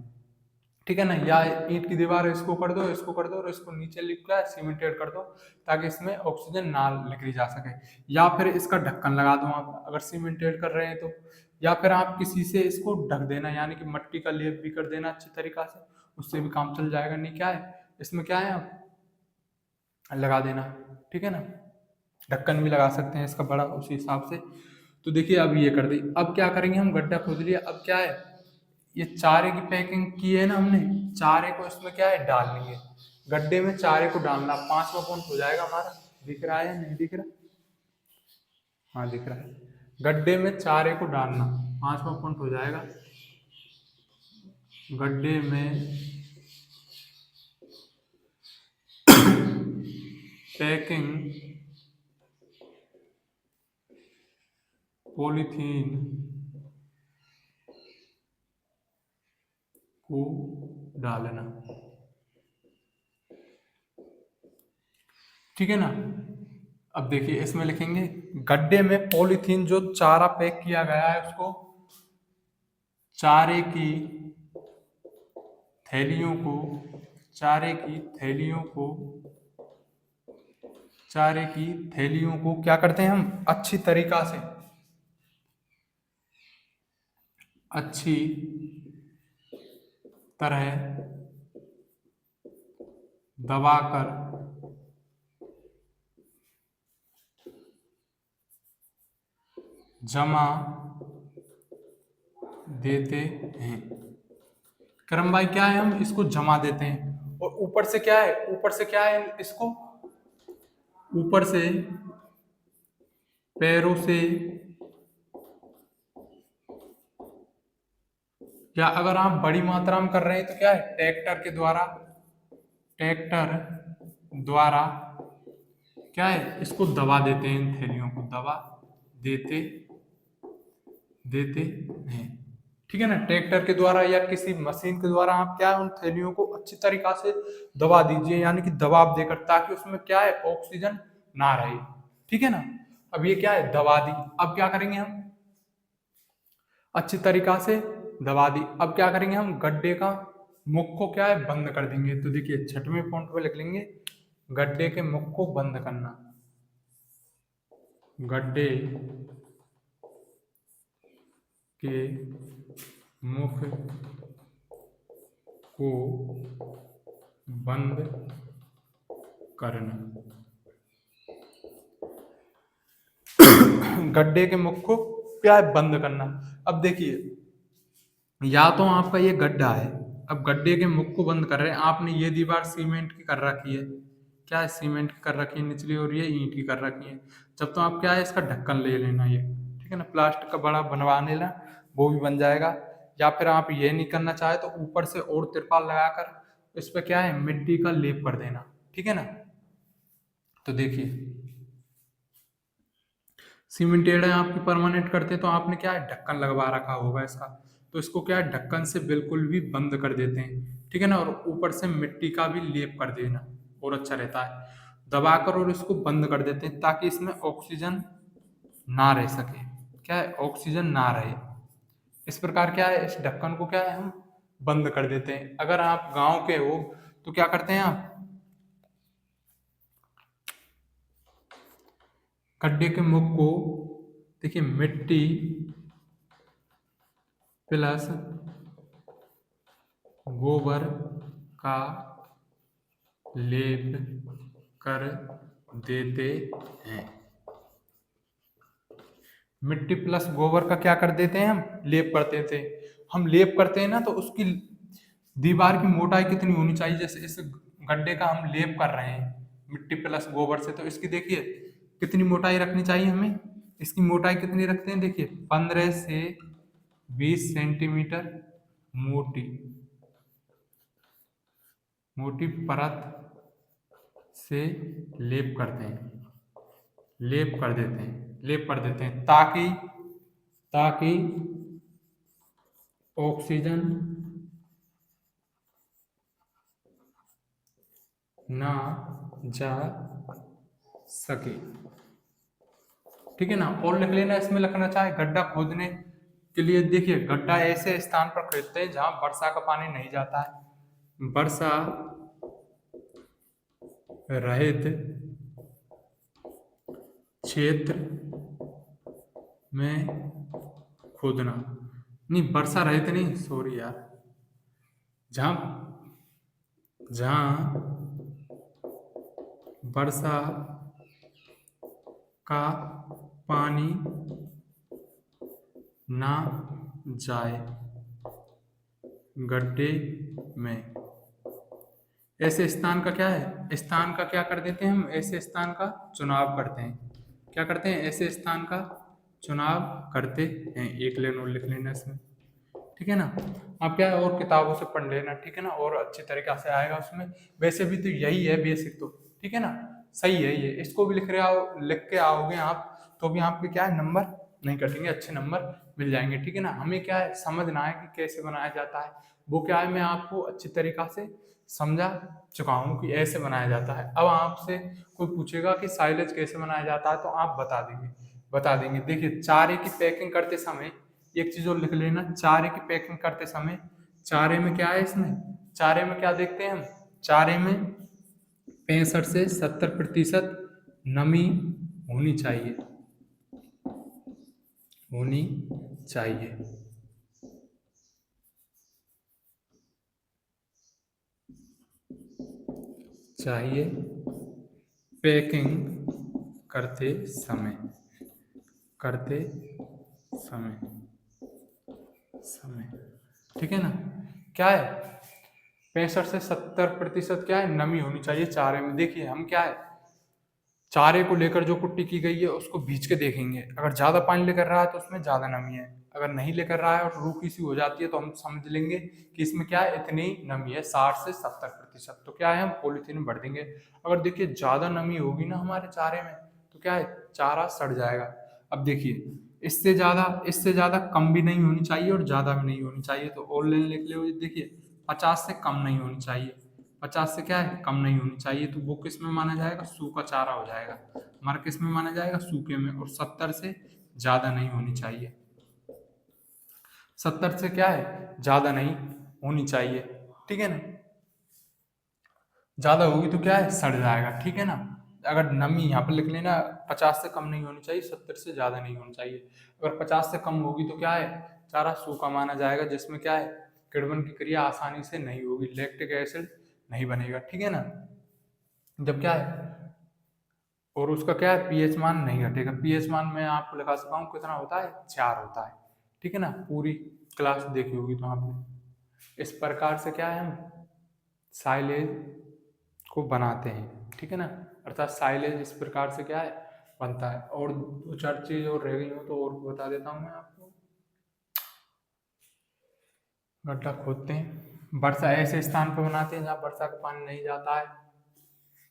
ठीक है ना। या ईंट की दीवार है, इसको कर दो, इसको कर दो, और इसको नीचे लिख कर सीमेंटेड कर दो, ताकि इसमें ऑक्सीजन ना निकली जा सके। या फिर इसका ढक्कन लगा दो आप, अगर सीमेंटेड कर रहे हैं तो। या फिर आप किसी से इसको ढक देना, यानी कि मट्टी का लेप भी कर देना अच्छी तरीका से, उससे भी काम चल जाएगा। नहीं क्या है, इसमें क्या है, आप लगा देना, ठीक है ना। ढक्कन भी लगा सकते हैं इसका बड़ा, उसी हिसाब से। तो देखिए अब ये कर दी। अब क्या करेंगे, हम गड्ढा खोद लिया, अब क्या है, ये चारे की पैकिंग की है ना हमने, चारे को इसमें क्या है, डालनी है। गड्ढे में चारे को डालना, 5वां पॉइंट हो जाएगा हमारा। दिख रहा है या नहीं दिख रहा, हाँ दिख रहा है। गड्ढे में चारे को डालना, 5वां पॉइंट हो जाएगा। गड्ढे में पैकिंग पॉलीथीन को डालना, ठीक है ना। अब देखिए इसमें लिखेंगे, गड्ढे में पॉलीथीन जो चारा पैक किया गया है उसको, चारे की थैलियों को, चारे की थैलियों को, चारे की थैलियों को क्या करते हैं हम, अच्छी तरीका से, अच्छी तरह दबाकर जमा देते हैं। करम भाई क्या है, हम इसको जमा देते हैं, और ऊपर से क्या है, ऊपर से क्या है, इसको ऊपर से पैरों से, या अगर आप बड़ी मात्रा में कर रहे हैं तो क्या है, ट्रैक्टर के द्वारा, ट्रैक्टर द्वारा क्या है, इसको दबा देते हैं, इन थैलियों को दबा देते देते हैं, ठीक है ना। ट्रैक्टर के द्वारा या किसी मशीन के द्वारा आप क्या है, उन थैलियों को अच्छी तरीका से दबा दीजिए, यानी कि दबाव देकर, ताकि उसमें क्या है, ऑक्सीजन ना रहे, ठीक है ना। अब ये क्या है, दबा दी। अब क्या करेंगे हम, अच्छी तरीका से दबा दी। अब क्या करेंगे हम, गड्ढे का मुख को क्या है, बंद कर देंगे। तो देखिए 6वें पॉइंट पे लिख लेंगे, गड्ढे के मुख को बंद करना, गड्ढे के मुख को बंद करना, गड्ढे के मुख को क्या है, बंद करना। अब देखिए, या तो आपका ये गड्ढा है, अब गड्ढे के मुख को बंद कर रहे हैं, आपने ये दीवार सीमेंट की कर रखी है, क्या है, सीमेंट की कर रखी है निचली, और ये ईंट की कर रखी है। जब तो आप क्या है, इसका ढक्कन ले लेना, ये ठीक है ना, प्लास्टिक का बड़ा बनवा लेना, वो भी बन जाएगा। या फिर आप ये नहीं करना चाहे तो ऊपर से और तिरपाल लगाकर इस पर क्या है, मिट्टी का लेप कर देना, ठीक है ना। तो देखिए सीमेंटेड है आपकी, परमानेंट करते तो आपने क्या है, ढक्कन लगवा रखा होगा इसका, तो इसको क्या है, ढक्कन से बिल्कुल भी बंद कर देते हैं, ठीक है ना। और ऊपर से मिट्टी का भी लेप कर देना, और अच्छा रहता है, दबाकर और इसको बंद कर देते हैं, ताकि इसमें ऑक्सीजन ना रह सके, क्या है, ऑक्सीजन ना रहे। इस प्रकार क्या है, इस ढक्कन को क्या है, हम बंद कर देते हैं। अगर आप गांव के हो तो क्या करते हैं आप, गड्ढे के मुख को देखिए, मिट्टी प्लस गोबर का लेप कर देते हैं। मिट्टी प्लस गोबर का क्या कर देते हैं, हम लेप करते थे। हम लेप करते हैं ना, तो उसकी दीवार की मोटाई कितनी होनी चाहिए, जैसे इस गड्ढे का हम लेप कर रहे हैं मिट्टी प्लस गोबर से, तो इसकी देखिए कितनी मोटाई रखनी चाहिए हमें। इसकी मोटाई कितनी रखते हैं, देखिए 15 से 20 सेंटीमीटर मोटी मोटी परत से लेप करते हैं, लेप कर देते हैं, लेप कर देते हैं, ताकि ताकि ऑक्सीजन ना जा सके। ठीक है ना। और लिख लेना, इसमें लिखना चाहे गड्ढा खोदने के लिए, देखिए गड्ढा ऐसे स्थान पर खोदते हैं जहां वर्षा का पानी नहीं जाता है, वर्षा रहित क्षेत्र में खोदना, नहीं वर्षा रहित नहीं, सॉरी यार, जहां जहां वर्षा का पानी ना जाए गड्ढे में। ऐसे स्थान का क्या है, स्थान का क्या कर देते हैं हम, ऐसे स्थान का चुनाव करते हैं। क्या करते हैं, ऐसे स्थान का चुनाव करते हैं। एक लाइन और लिख लेना इसमें। ठीक है ना। आप क्या है और किताबों से पढ़ लेना, ठीक है ना, और अच्छी तरीके से आएगा उसमें। वैसे भी तो यही है बेसिक तो, ठीक है ना, सही है ये। इसको भी लिख के आओगे आप तो भी आपके क्या है नंबर नहीं कटेंगे, अच्छे नंबर मिल जाएंगे। ठीक है ना। हमें क्या है समझना है कि कैसे बनाया जाता है, वो क्या है मैं आपको अच्छी तरीका से समझा चुका हूँ कि ऐसे बनाया जाता है। अब आपसे कोई पूछेगा कि साइलेज कैसे बनाया जाता है तो आप बता देंगे। देखिए चारे की पैकिंग करते समय एक चीज और लिख लेना, चारे की पैकिंग करते समय चारे में क्या है, इसमें चारे में क्या देखते हैं हम, चारे में 65 से 70% नमी होनी चाहिए, होनी चाहिए। चाहिए पैकिंग करते समय, करते समय समय ठीक है ना। क्या है 65 से 70% क्या है नमी होनी चाहिए चारे में। देखिए हम क्या है चारे को लेकर जो कुट्टी की गई है उसको भींच के देखेंगे, अगर ज्यादा पानी लेकर रहा है तो उसमें ज्यादा नमी है, अगर नहीं लेकर रहा है और रूखी सी हो जाती है तो हम समझ लेंगे कि इसमें क्या है इतनी नमी है 60 से 70%। तो क्या है हम पॉलीथीन में भर देंगे। अगर देखिए ज्यादा नमी होगी ना हमारे चारे में तो क्या है चारा सड़ जाएगा। अब देखिए इससे ज्यादा कम भी नहीं होनी चाहिए और ज्यादा भी नहीं होनी चाहिए, तो ऑनलाइन लिख ले। देखिए 50 से कम नहीं होनी चाहिए, 50 से क्या है कम नहीं होनी चाहिए, तो वो किस में माना जाएगा सूखा चारा हो जाएगा, हमारा किस में माना जाएगा सूखे में। और 70 से ज्यादा नहीं होनी चाहिए, 70 से क्या है ज्यादा नहीं होनी चाहिए। ठीक है ना। ज्यादा होगी तो क्या है सड़ जाएगा। ठीक है ना। अगर नमी यहाँ पर लिख लेना 50 से कम नहीं होनी चाहिए, 70 से ज्यादा नहीं होनी चाहिए। अगर 50 से कम होगी तो क्या है चारा सूखा माना जाएगा, जिसमें क्या है किण्वन की क्रिया आसानी से नहीं होगी, लैक्टिक एसिड नहीं बनेगा। ठीक है ना। जब क्या है और उसका क्या है पीएच मान नहीं घटेगा। पीएच मान मैं आपको लिखा सकता हूँ कितना होता है 4 होता है। ठीक है ना। पूरी क्लास देखी होगी तो आपने। इस प्रकार से क्या है हम साइलेज को बनाते हैं। ठीक है ना। अर्थात साइलेज इस प्रकार से क्या है बनता है। और दो चार चीज और रह गई हो तो और बता देता हूँ मैं आपको। गड्ढा खोदते हैं, वर्षा ऐसे स्थान पर बनाते हैं जहाँ वर्षा का पानी नहीं जाता है।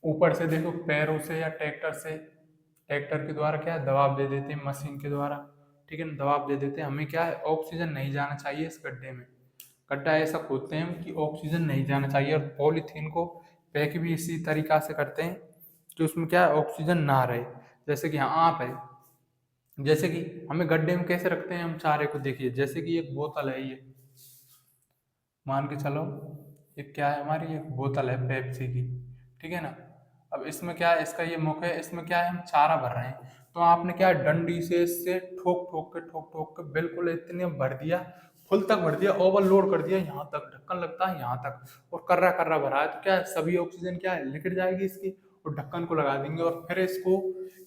ऊपर से देखो पैरों से या ट्रैक्टर के द्वारा क्या है दबाव दे देते हैं, मशीन के द्वारा। ठीक है ना। दबाव दे देते हैं, हमें क्या है ऑक्सीजन नहीं जाना चाहिए इस गड्ढे में। गड्ढा ऐसा खोदते हैं कि ऑक्सीजन नहीं जाना चाहिए, और पॉलीथीन को पैक भी इसी तरीका से करते हैं कि उसमें क्या है ऑक्सीजन ना रहे। जैसे कि यहाँ आप है, जैसे कि हमें गड्ढे में कैसे रखते हैं हम चारे को, देखिए जैसे कि एक बोतल है, ये मान के चलो ये क्या है हमारी एक बोतल है पेप्सी की। ठीक है ना। अब इसमें क्या है इसका ये मुख है, इसमें क्या है हम चारा भर रहे हैं, तो आपने क्या है डंडी से इससे ठोक ठोक के बिल्कुल इतने भर दिया, फुल तक भर दिया, ओवरलोड कर दिया, यहाँ तक ढक्कन लगता है यहाँ तक, और कर्रा कर्रा भरा है, तो क्या है सभी ऑक्सीजन क्या है निकल जाएगी इसकी, और ढक्कन को लगा देंगे और फिर इसको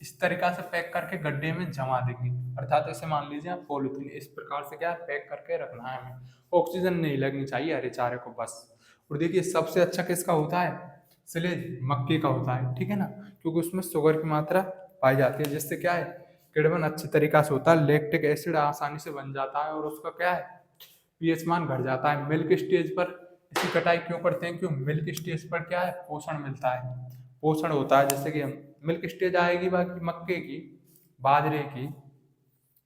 इस तरीका से पैक करके गड्ढे में जमा देंगे। अर्थात इसे मान लीजिए आप पॉलिथीन इस प्रकार से क्या है पैक करके रखना है हमें, ऑक्सीजन नहीं लगनी चाहिए हरे चारे को बस। और देखिए सबसे अच्छा किसका होता है सिलेज मक्के का होता है। ठीक है ना। क्योंकि उसमें शुगर की मात्रा पाई जाती है, जिससे क्या है किण्वन अच्छी तरीका से होता है, लैक्टिक एसिड आसानी से बन जाता है और उसका क्या है पीएच मान घट जाता है। मिल्क स्टेज पर इसकी कटाई क्यों करते हैं? क्यों मिल्क स्टेज पर क्या है, पोषण मिलता है, पोषण होता है। जैसे कि हम मिल्क स्टेज आएगी बाकी मक्के की, बाजरे की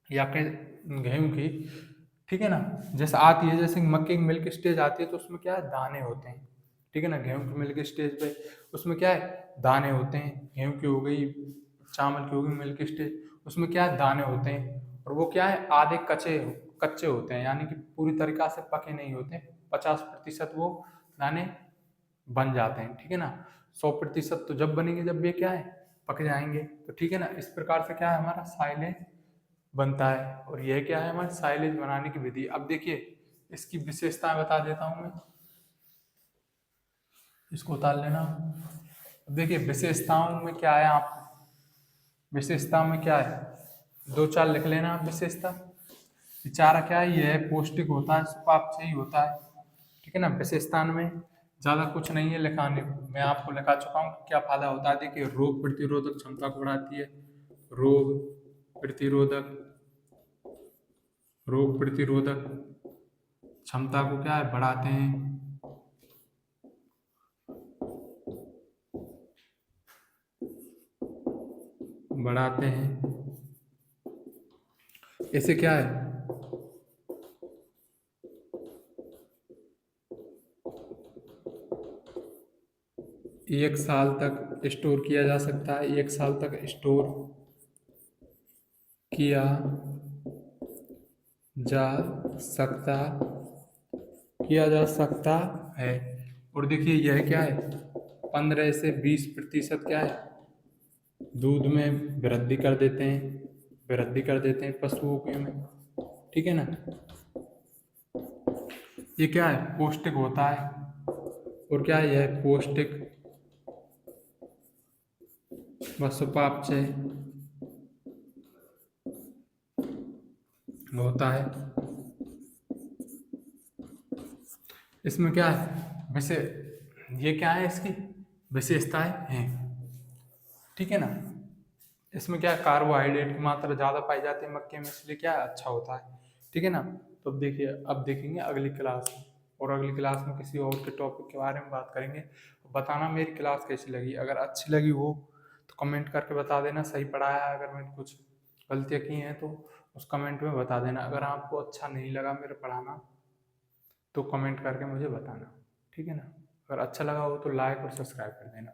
या फिर गेहूं की, ठीक है ना, जैसे आती है, जैसे मक्के की मिल्क स्टेज आती है तो उसमें क्या है, दाने होते हैं, ठीक है ना। गेहूं की मिल्क स्टेज पे उसमें क्या है, दाने होते हैं। गेहूं की हो गई, चावल की हो गई मिल्क स्टेज, उसमें क्या है, दाने होते हैं। और वो क्या है, आधे कच्चे कच्चे होते हैं, यानी कि पूरी तरीका से पके नहीं होते। 50% वो दाने बन जाते हैं, ठीक है ना। 100% तो जब बनेंगे जब ये क्या है, पक जाएंगे। तो ठीक है ना, इस प्रकार से क्या है, हमारा साइलेज बनता है। और यह क्या है, हमारे साइलेज बनाने की विधि। अब देखिए इसकी विशेषताएं बता देता हूं मैं, इसको उतार लेना। अब देखिए विशेषताओं में क्या है, आप विशेषताओं में क्या है, 2-4 लिख लेना आप विशेषता। चारा क्या है, यह पौष्टिक होता है, सुपाच्य ही होता है, ठीक है ना। विशेषता में ज्यादा कुछ नहीं है लिखाने को, मैं आपको लिखा चुका हूँ क्या फायदा होता है। देखिए रोग प्रतिरोधक क्षमता को बढ़ाती है, रोग प्रतिरोधक, रोग प्रतिरोधक क्षमता को क्या है, बढ़ाते हैं। बढ़ाते हैं, ऐसे क्या है, 1 साल तक स्टोर किया जा सकता है, 1 साल तक स्टोर किया जा सकता, किया जा सकता है। और देखिए यह क्या है, 15 से 20% क्या है, दूध में वृद्धि कर देते हैं, वृद्धि कर देते हैं पशुओं के में, ठीक है ना। ये क्या है, पौष्टिक होता है। और क्या है, यह पौष्टिक व सुपाच्य होता है। इसमें क्या है, वैसे ये क्या है, इसकी विशेषताएं हैं, ठीक है ना। इसमें क्या है, कार्बोहाइड्रेट की मात्रा ज़्यादा पाई जाती है मक्के में, इसलिए क्या है, अच्छा होता है, ठीक है ना। तो अब देखिए, अब देखेंगे अगली क्लास में, और अगली क्लास में किसी और के टॉपिक के बारे में बात करेंगे। बताना मेरी क्लास कैसी लगी, अगर अच्छी लगी हो तो कमेंट करके बता देना, सही पढ़ाया है, अगर मैंने कुछ गलतियाँ की हैं तो उस कमेंट में बता देना। अगर आपको अच्छा नहीं लगा मेरा पढ़ाना तो कमेंट करके मुझे बताना, ठीक है ना। अगर अच्छा लगा हो तो लाइक और सब्सक्राइब कर देना।